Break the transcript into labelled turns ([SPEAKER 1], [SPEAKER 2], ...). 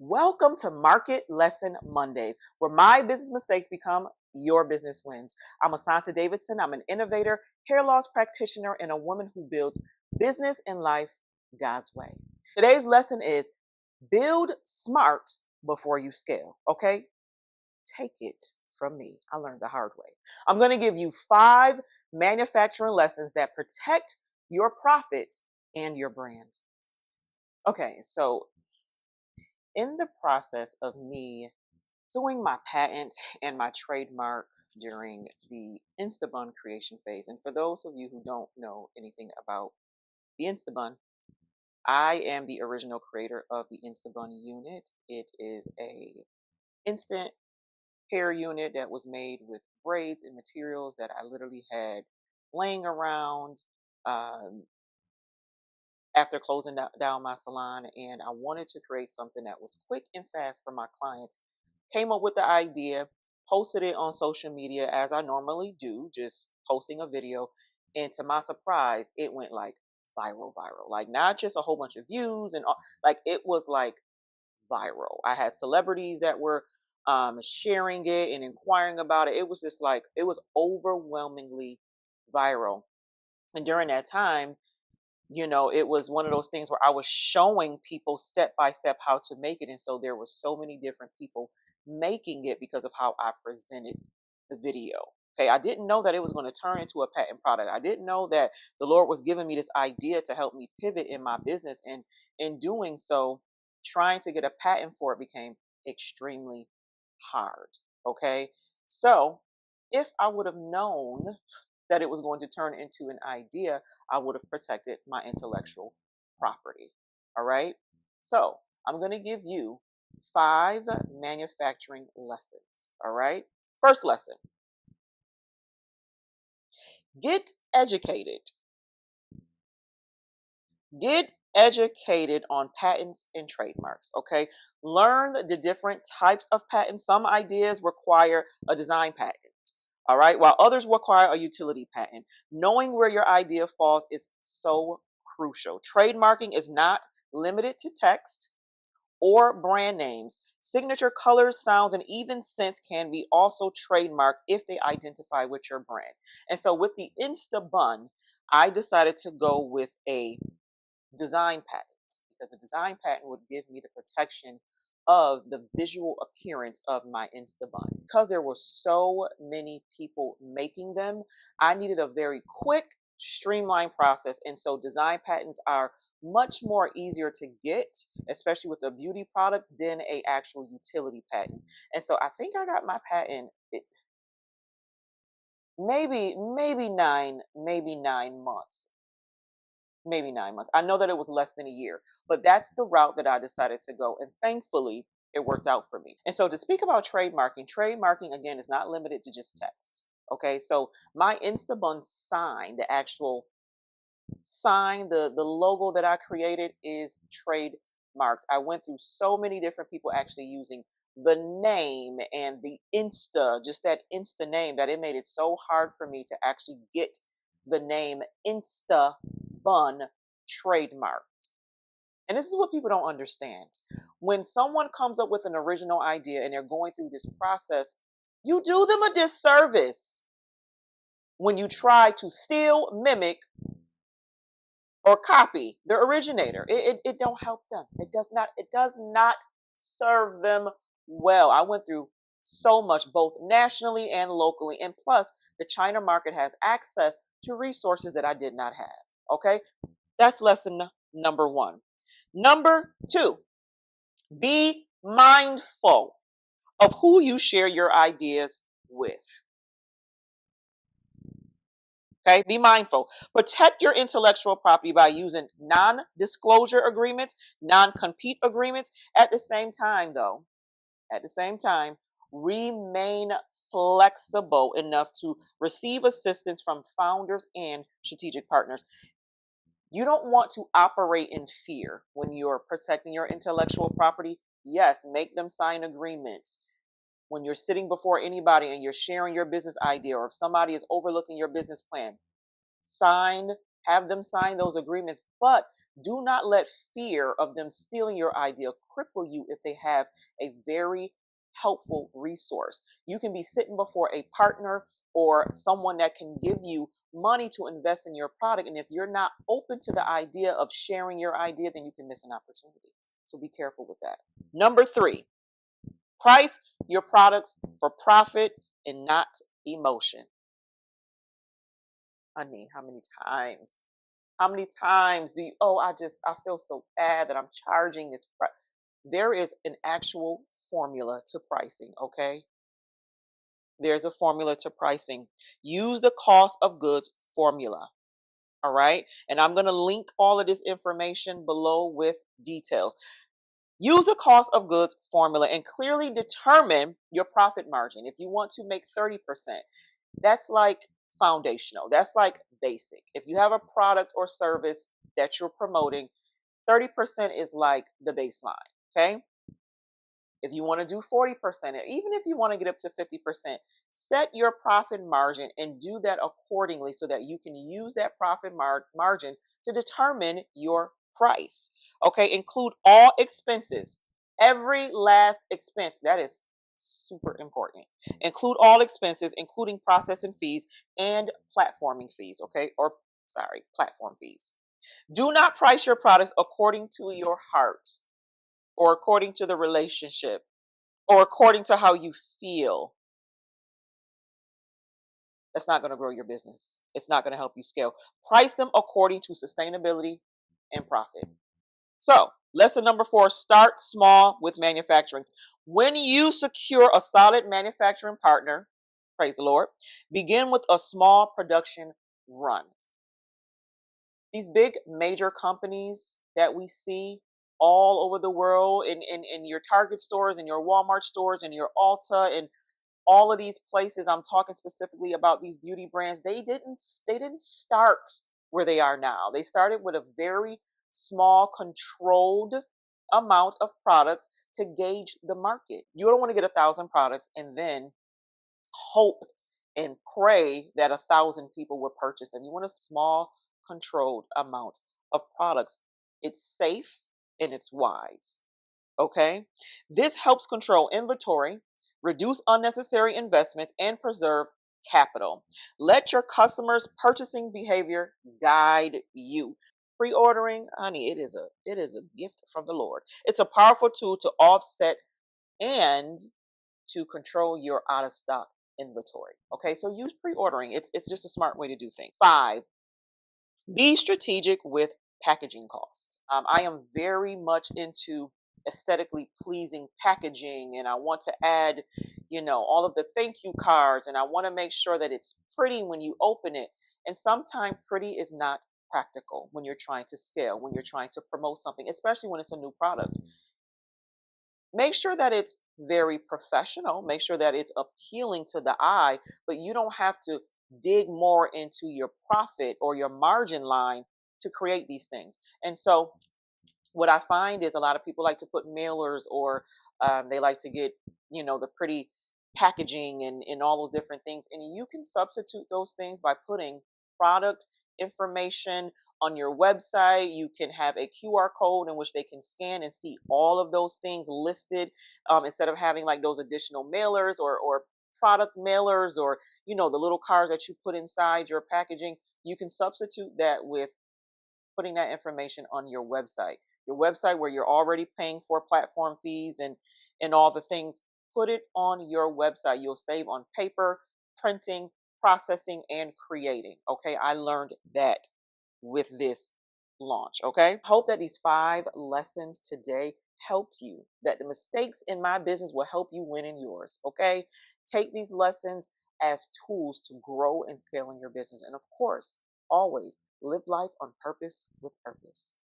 [SPEAKER 1] Welcome to Market Lesson Mondays, where my business mistakes become your business wins. I'm Assunta Davidson. I'm an innovator, hair loss practitioner, and a woman who builds business and life God's way. Today's lesson is build smart before you scale. Okay? Take it from me. I learned the hard way. I'm going to give you 5 manufacturing lessons that protect your profit and your brand. Okay, so in the process of me doing my patent and my trademark during the Instabun creation phase, and for those of you who don't know anything about the Instabun, I am the original creator of the Instabun unit. It is a instant hair unit that was made with braids and materials that I literally had laying around after closing down my salon, and I wanted to create something that was quick and fast for my clients. Came up with the idea, posted it on social media as I normally do, just posting a video, and to my surprise, it went like viral, like not just a whole bunch of views and all, like it was like viral. I had celebrities that were sharing it and inquiring about it. It was just like it was overwhelmingly viral, and during that time, it was one of those things where I was showing people step by step how to make it. And so there were so many different people making it because of how I presented the video. Okay, I didn't know that it was going to turn into a patent product. I didn't know that the Lord was giving me this idea to help me pivot in my business. And in doing so, trying to get a patent for it became extremely hard. Okay, so if I would have known that it was going to turn into an idea, I would have protected my intellectual property. All right. So I'm going to give you 5 manufacturing lessons. All right. First lesson, get educated. Get educated on patents and trademarks. Okay. Learn the different types of patents. Some ideas require a design patent. All right. While others require a utility patent. Knowing where your idea falls is so crucial. Trademarking is not limited to text or brand names. Signature colors, sounds, and even scents can be also trademarked if they identify with your brand. And so with the Instabun, I decided to go with a design patent because the design patent would give me the protection of the visual appearance of my Instabun. Because there were so many people making them, I needed a very quick, streamlined process. And so design patents are much more easier to get, especially with a beauty product, than a actual utility patent. And so I think I got my patent maybe 9 months. Maybe 9 months. I know that it was less than a year, but that's the route that I decided to go. And thankfully, it worked out for me. And so to speak about trademarking again is not limited to just text. Okay. So my Instabun sign, the actual sign, the logo that I created is trademarked. I went through so many different people actually using the name and the just that Insta name, that it made it so hard for me to actually get the name Instabun trademark. And this is what people don't understand. When someone comes up with an original idea and they're going through this process, you do them a disservice when you try to steal, mimic, or copy the originator. It don't help them. It does not serve them well. I went through so much, both nationally and locally. And plus, the China market has access to resources that I did not have. Okay. That's lesson number 1. Number 2, be mindful of who you share your ideas with. Okay, be mindful. Protect your intellectual property by using non-disclosure agreements, non-compete agreements. At the same time, remain flexible enough to receive assistance from founders and strategic partners. You don't want to operate in fear when you're protecting your intellectual property. Yes, make them sign agreements. When you're sitting before anybody and you're sharing your business idea, or if somebody is overlooking your business plan, have them sign those agreements, but Do not let fear of them stealing your idea cripple you if they have a very helpful resource. You can be sitting before a partner or someone that can give you money to invest in your product. And if you're not open to the idea of sharing your idea, then you can miss an opportunity. So be careful with that. Number 3, price your products for profit and not emotion. Honey, how many times? How many times do you, oh, I feel so bad that I'm charging this price. There is an actual formula to pricing, okay? There's a formula to pricing. Use the cost of goods formula, all right? And I'm going to link all of this information below with details. Use a cost of goods formula and clearly determine your profit margin. If you want to make 30%, that's like foundational. That's like basic. If you have a product or service that you're promoting, 30% is like the baseline, okay? If you want to do 40%, even if you want to get up to 50%, set your profit margin and do that accordingly so that you can use that profit margin to determine your price. Okay, include all expenses, every last expense. That is super important. Include all expenses, including processing fees and platforming fees. Okay, or sorry, platform fees. Do not price your products according to your heart or according to the relationship or according to how you feel. That's not going to grow your business. It's not going to help you scale. Price them according to sustainability and profit. So, lesson number 4, start small with manufacturing. When you secure a solid manufacturing partner, praise the Lord, begin with a small production run. These big major companies that we see all over the world in your Target stores, in your Walmart stores, in your Ulta, and all of these places, I'm talking specifically about these beauty brands, they didn't start where they are now. They started with a very small, controlled amount of products to gauge the market. You don't want to get 1,000 products and then hope and pray that 1,000 people will purchase them. You want a small, controlled amount of products. It's safe and it's wise. Okay? This helps control inventory, reduce unnecessary investments, and preserve capital. Let your customers' purchasing behavior guide you. Pre-ordering, honey, it is a gift from the Lord. It's a powerful tool to offset and to control your out of stock inventory. Okay, so use pre-ordering. It's just a smart way to do things. 5, be strategic with packaging costs. I am very much into aesthetically pleasing packaging, and I want to add, all of the thank you cards, and I want to make sure that it's pretty when you open it. And sometimes pretty is not practical when you're trying to scale, when you're trying to promote something, especially when it's a new product. Make sure that it's very professional. Make sure that it's appealing to the eye, but you don't have to dig more into your profit or your margin line to create these things. And so what I find is a lot of people like to put mailers or they like to get, the pretty packaging and all those different things. And you can substitute those things by putting product information on your website. You can have a QR code in which they can scan and see all of those things listed instead of having like those additional mailers or product mailers or, the little cards that you put inside your packaging. You can substitute that with putting that information on your website where you're already paying for platform fees and all the things. Put it on your website. You'll save on paper, printing, processing, and creating. Okay, I learned that with this launch. Okay, hope that these 5 lessons today helped you, that the mistakes in my business will help you win in yours. Okay, take these lessons as tools to grow and scale in your business, and of course, always live life on purpose with purpose.